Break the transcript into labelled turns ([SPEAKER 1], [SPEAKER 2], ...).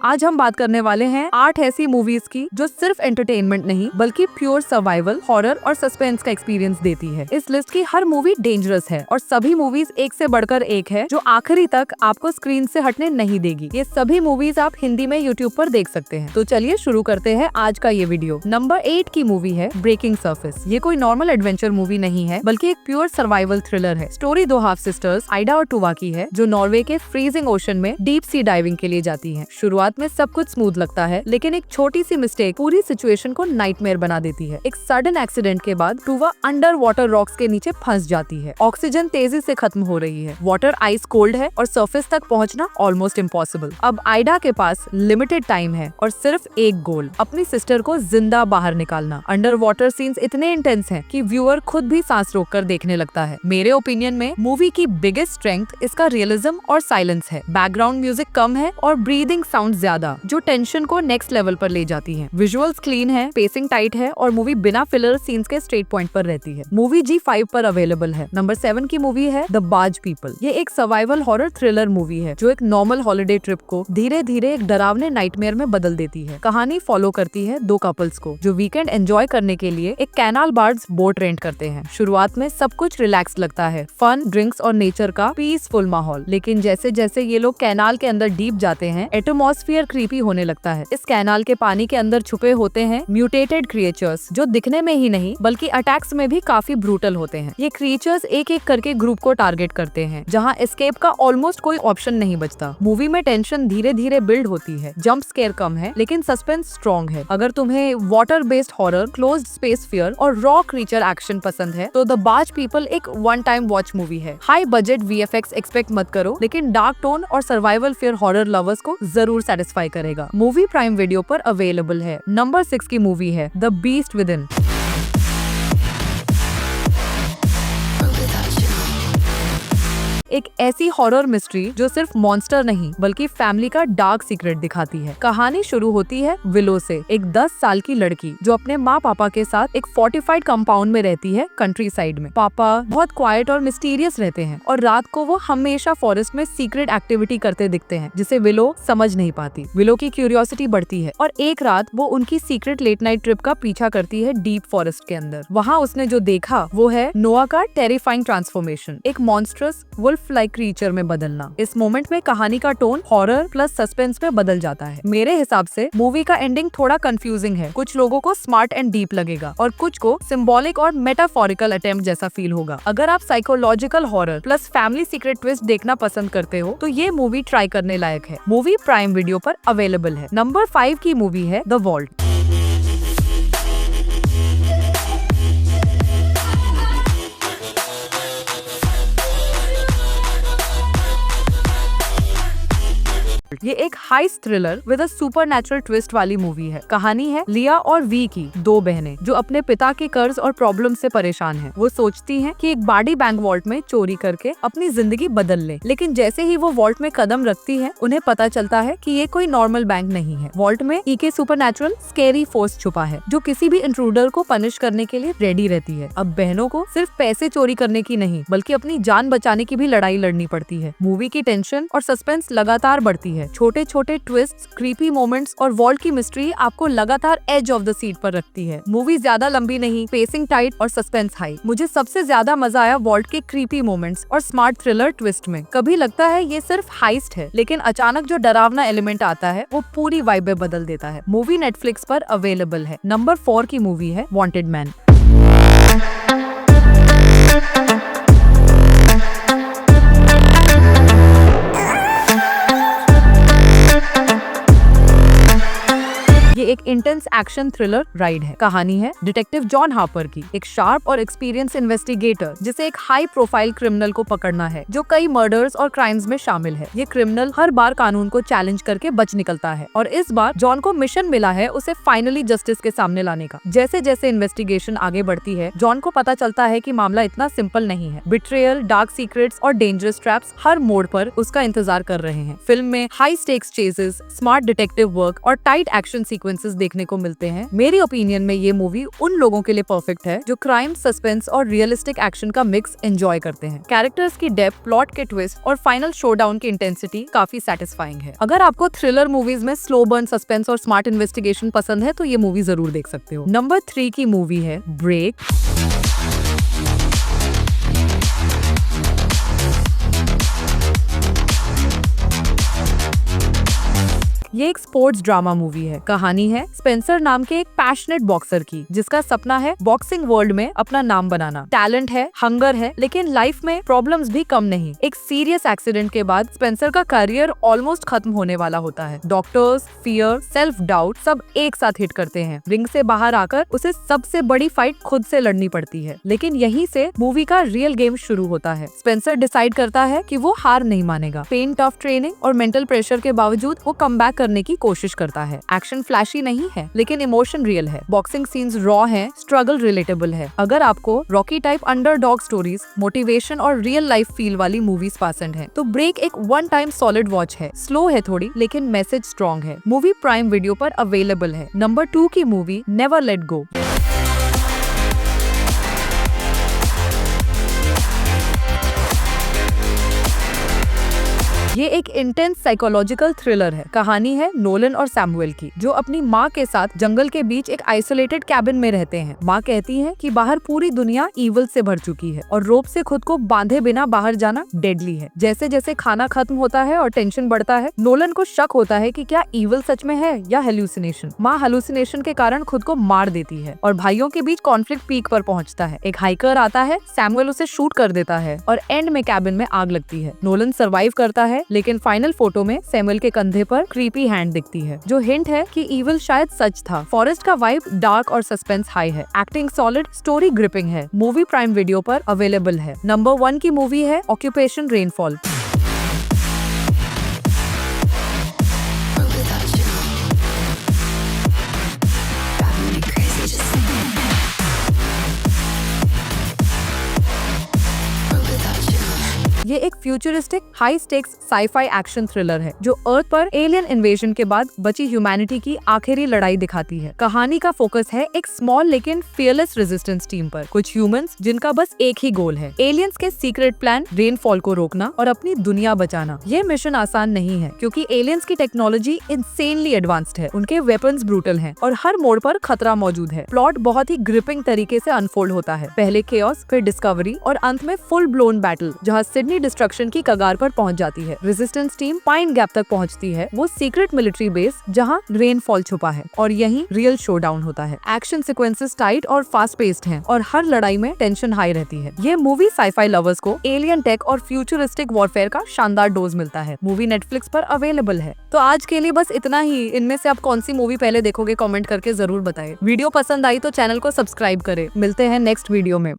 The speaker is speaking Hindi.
[SPEAKER 1] आज हम बात करने वाले हैं 8 ऐसी मूवीज की जो सिर्फ एंटरटेनमेंट नहीं बल्कि प्योर सर्वाइवल, हॉरर और सस्पेंस का एक्सपीरियंस देती है। इस लिस्ट की हर मूवी डेंजरस है और सभी मूवीज एक से बढ़कर एक है जो आखिरी तक आपको स्क्रीन से हटने नहीं देगी। ये सभी मूवीज आप हिंदी में यूट्यूब पर देख सकते हैं। तो चलिए शुरू करते हैं आज का ये वीडियो। नंबर 8 की मूवी है ब्रेकिंग सर्फेस। ये कोई नॉर्मल एडवेंचर मूवी नहीं है बल्कि एक प्योर सर्वाइवल थ्रिलर है। स्टोरी दो हाफ सिस्टर्स आइडा और टुवा की है जो नॉर्वे के फ्रीजिंग ओशन में डीप सी डाइविंग के लिए जाती है। शुरुआत में सब कुछ स्मूथ लगता है लेकिन एक छोटी सी मिस्टेक पूरी सिचुएशन को नाइटमेयर बना देती है। एक सडन एक्सीडेंट के बाद टुवा अंडर वाटर रॉक्स के नीचे फंस जाती है। ऑक्सीजन तेजी से खत्म हो रही है, वाटर आइस कोल्ड है और सरफेस तक पहुंचना ऑलमोस्ट इम्पॉसिबल। अब आइडा के पास लिमिटेड टाइम है और सिर्फ एक गोल, अपनी सिस्टर को जिंदा बाहर निकालना। अंडर वाटर सीन्स इतने इंटेंस हैं कि व्यूअर खुद भी सांस रोककर देखने लगता है। मेरे ओपिनियन में मूवी की बिगेस्ट स्ट्रेंथ इसका रियलिज्म और साइलेंस है। बैकग्राउंड म्यूजिक कम है और ब्रीदिंग साउंड ज्यादा, जो टेंशन को नेक्स्ट लेवल पर ले जाती है। विजुअल्स क्लीन है, पेसिंग टाइट है और मूवी बिना फिलर सीन्स के स्ट्रेट पॉइंट पर रहती है। मूवी G5 पर अवेलेबल है। नंबर 7 की मूवी है द बाज पीपल। ये एक सर्वाइवल हॉरर थ्रिलर मूवी है जो एक नॉर्मल हॉलिडे ट्रिप को धीरे धीरे एक डरावने नाइटमेयर में बदल देती है। कहानी फॉलो करती है दो कपल्स को जो वीकेंड एंजॉय करने के लिए एक कैनाल बार्ज बोट रेंट करते हैं। शुरुआत में सब कुछ रिलैक्स लगता है, फन, ड्रिंक्स और नेचर का पीसफुल माहौल। लेकिन जैसे जैसे ये लोग कैनाल के अंदर डीप जाते हैं, एटमॉस्फेयर क्रीपी होने लगता है। इस कैनाल के पानी के अंदर छुपे होते हैं म्यूटेटेड क्रिएचर्स जो दिखने में ही नहीं बल्कि अटैक्स में भी काफी ब्रूटल होते हैं। ये क्रिएचर्स एक एक करके ग्रुप को टारगेट करते हैं जहां एस्केप का ऑलमोस्ट कोई ऑप्शन नहीं बचता। मूवी में टेंशन धीरे धीरे बिल्ड होती है, जंप स्केयर कम है लेकिन सस्पेंस स्ट्रॉन्ग है। अगर तुम्हें water based horror, closed space fear और रॉ क्रीचर एक्शन पसंद है तो द बाज पीपल एक वन टाइम वॉच मूवी है। हाई बजट VFX एक्सपेक्ट मत करो लेकिन डार्क टोन और सर्वाइवल फियर हॉरर लवर्स को जरूर सेटिस्फाई करेगा। मूवी प्राइम वीडियो पर अवेलेबल है। नंबर 6 की मूवी है द बीस्ट विद इन। एक ऐसी हॉरर मिस्ट्री जो सिर्फ मॉन्स्टर नहीं बल्कि फैमिली का डार्क सीक्रेट दिखाती है। कहानी शुरू होती है विलो से, एक 10 साल की लड़की जो अपने माँ पापा के साथ एक फोर्टिफाइड कंपाउंड में रहती है कंट्री साइड में। पापा बहुत क्वाइट और मिस्टीरियस रहते हैं और रात को वो हमेशा फॉरेस्ट में सीक्रेट एक्टिविटी करते दिखते हैं जिसे विलो समझ नहीं पाती। विलो की क्यूरियोसिटी बढ़ती है और एक रात वो उनकी सीक्रेट लेट नाइट ट्रिप का पीछा करती है डीप फॉरेस्ट के अंदर। वहाँ उसने जो देखा वो है नोआ का टेरिफाइंग ट्रांसफॉर्मेशन, एक मॉन्स्ट्रस वुल्फ लाइक क्रीचर में बदलना। इस मोमेंट में कहानी का टोन हॉरर प्लस सस्पेंस में बदल जाता है। मेरे हिसाब से मूवी का एंडिंग थोड़ा कंफ्यूजिंग है। कुछ लोगों को स्मार्ट एंड डीप लगेगा और कुछ को सिंबॉलिक और मेटाफोरिकल अटेम्प्ट जैसा फील होगा। अगर आप psychological horror plus family secret twist देखना पसंद करते हो तो ये मूवी ट्राई करने लायक है। मूवी प्राइम वीडियो पर अवेलेबल है। नंबर 5 की मूवी है द वॉल्ट। ये एक heist thriller with a supernatural twist वाली मूवी है। कहानी है लिया और वी की, दो बहनें जो अपने पिता के कर्ज और प्रॉब्लम से परेशान हैं। वो सोचती हैं कि एक बाडी बैंक वॉल्ट में चोरी करके अपनी जिंदगी बदल ले, लेकिन जैसे ही वो वॉल्ट में कदम रखती है उन्हें पता चलता है कि ये कोई नॉर्मल बैंक नहीं है। वॉल्ट में के सुपरनैचुरल स्केरी फोर्स छुपा है जो किसी भी इंट्रूडर को पनिश करने के लिए रेडी रहती है। अब बहनों को सिर्फ पैसे चोरी करने की नहीं बल्कि अपनी जान बचाने की भी लड़ाई लड़नी पड़ती है। मूवी की टेंशन और सस्पेंस लगातार बढ़ती है। छोटे छोटे ट्विस्ट्स, क्रीपी मोमेंट्स और वॉल्ट की मिस्ट्री आपको लगातार एज ऑफ द सीट पर रखती है। मूवी ज्यादा लंबी नहीं, पेसिंग टाइट और सस्पेंस हाई। मुझे सबसे ज्यादा मजा आया वॉल्ट के क्रीपी मोमेंट्स और स्मार्ट थ्रिलर ट्विस्ट में। कभी लगता है ये सिर्फ हाइस्ट है लेकिन अचानक जो डरावना एलिमेंट आता है वो पूरी वाइब बदल देता है। मूवी नेटफ्लिक्स पर अवेलेबल है। नंबर 4 की मूवी है वांटेड मैन। ये एक इंटेंस एक्शन थ्रिलर राइड है। कहानी है डिटेक्टिव जॉन हार्पर की, एक शार्प और एक्सपीरियंस इन्वेस्टिगेटर जिसे एक हाई प्रोफाइल क्रिमिनल को पकड़ना है जो कई मर्डर्स और क्राइम्स में शामिल है। ये क्रिमिनल हर बार कानून को चैलेंज करके बच निकलता है और इस बार जॉन को मिशन मिला है उसे फाइनली जस्टिस के सामने लाने का। जैसे जैसे इन्वेस्टिगेशन आगे बढ़ती है जॉन को पता चलता है कि मामला इतना सिंपल नहीं है। बिट्रेयल, डार्क सीक्रेट्स और डेंजरस ट्रैप्स हर मोड़ पर उसका इंतजार कर रहे हैं। फिल्म में high stakes chases, smart detective work और टाइट एक्शन सीक्वेंसेस सीक्वेंसेस देखने को मिलते हैं। मेरी ओपिनियन में ये मूवी उन लोगों के लिए परफेक्ट है जो क्राइम, सस्पेंस और रियलिस्टिक एक्शन का मिक्स एंजॉय करते हैं। कैरेक्टर्स की डेप्थ, प्लॉट के ट्विस्ट और फाइनल शोडाउन की इंटेंसिटी काफी सेटिस्फाइंग है। अगर आपको थ्रिलर मूवीज में स्लो बर्न, सस्पेंस और स्मार्ट इन्वेस्टिगेशन पसंद है तो ये मूवी जरूर देख सकते हो। नंबर 3 की मूवी है ब्रेक। ये एक स्पोर्ट्स ड्रामा मूवी है। कहानी है स्पेंसर नाम के एक पैशनेट बॉक्सर की, जिसका सपना है बॉक्सिंग वर्ल्ड में अपना नाम बनाना। टैलेंट है, हंगर है, लेकिन लाइफ में प्रॉब्लम्स भी कम नहीं। एक सीरियस एक्सीडेंट के बाद स्पेंसर का करियर ऑलमोस्ट खत्म होने वाला होता है। डॉक्टर्स, फियर, सेल्फ डाउट सब एक साथ हिट करते हैं। रिंग से बाहर आकर उसे सबसे बड़ी फाइट खुद से लड़नी पड़ती है, लेकिन यहीं से मूवी का रियल गेम शुरू होता है। स्पेंसर डिसाइड करता है कि वो हार नहीं मानेगा। पेन, टफ ट्रेनिंग और मेंटल प्रेशर के बावजूद वो कमबैक करने की कोशिश करता है। एक्शन फ्लैशी नहीं है, लेकिन इमोशन रियल है। बॉक्सिंग सीन्स रॉ हैं, स्ट्रगल रिलेटेबल है। अगर आपको Rocky type underdog stories, motivation और रियल लाइफ फील वाली मूवीज पसंद है तो ब्रेक एक वन टाइम सॉलिड वॉच है। स्लो है थोड़ी, लेकिन मैसेज स्ट्रॉन्ग है। मूवी प्राइम वीडियो पर अवेलेबल है। नंबर 2 की मूवी नेवर लेट गो। ये एक इंटेंस साइकोलॉजिकल थ्रिलर है। कहानी है नोलन और सैमुअल की, जो अपनी माँ के साथ जंगल के बीच एक आइसोलेटेड कैबिन में रहते हैं। माँ कहती है कि बाहर पूरी दुनिया ईविल से भर चुकी है और रोप से खुद को बांधे बिना बाहर जाना डेडली है। जैसे जैसे खाना खत्म होता है और टेंशन बढ़ता है, नोलन को शक होता है कि क्या ईविल सच में है या हेलुसिनेशन। माँ हेलुसिनेशन के कारण खुद को मार देती है और भाइयों के बीच कॉन्फ्लिक्ट पीक पर पहुँचता है। एक हाइकर आता है, सैमुअल उसे शूट कर देता है और एंड में कैबिन में आग लगती है। नोलन सर्वाइव करता है, लेकिन फाइनल फोटो में सैमुअल के कंधे पर क्रीपी हैंड दिखती है, जो हिंट है कि ईविल शायद सच था। फॉरेस्ट का वाइब डार्क और सस्पेंस हाई है। एक्टिंग सॉलिड, स्टोरी ग्रिपिंग है। मूवी प्राइम वीडियो पर अवेलेबल है। नंबर 1 की मूवी है ऑक्यूपेशन रेनफॉल। ये एक futuristic high stakes scifi action thriller है जो अर्थ पर एलियन इन्वेजन के बाद बची ह्यूमैनिटी की आखिरी लड़ाई दिखाती है। कहानी का फोकस है एक स्मॉल लेकिन फियरलेस रेजिस्टेंस टीम पर। कुछ ह्यूमंस जिनका बस एक ही गोल है, एलियंस के सीक्रेट प्लान रेनफॉल को रोकना और अपनी दुनिया बचाना। ये मिशन आसान नहीं है क्योंकि एलियंस की टेक्नोलॉजी इंसेनली एडवांस्ड है। उनके वेपन्स ब्रूटल हैं और हर मोड़ पर खतरा मौजूद है। प्लॉट बहुत ही ग्रिपिंग तरीके से अनफोल्ड होता है। पहले केओस, फिर डिस्कवरी और अंत में फुल ब्लोन बैटल, जहाँ सिडनी डिस्ट्रक्शन की कगार पर पहुंच जाती है। रेजिस्टेंस टीम पाइन गैप तक पहुंचती है, वो सीक्रेट मिलिट्री बेस जहां रेनफॉल छुपा है, और यहीं रियल शोडाउन होता है। एक्शन सीक्वेंसेस टाइट और फास्ट पेस्ड हैं और हर लड़ाई में टेंशन हाई रहती है। ये मूवी साईफाई लवर्स को एलियन टेक और फ्यूचरिस्टिक वॉरफेयर का शानदार डोज मिलता है। मूवी नेटफ्लिक्स पर अवेलेबल है। तो आज के लिए बस इतना ही। इनमें से आप कौन सी मूवी पहले देखोगे कमेंट करके जरूर बताएं। वीडियो पसंद आई तो चैनल को सब्सक्राइब करें। मिलते हैं नेक्स्ट वीडियो में।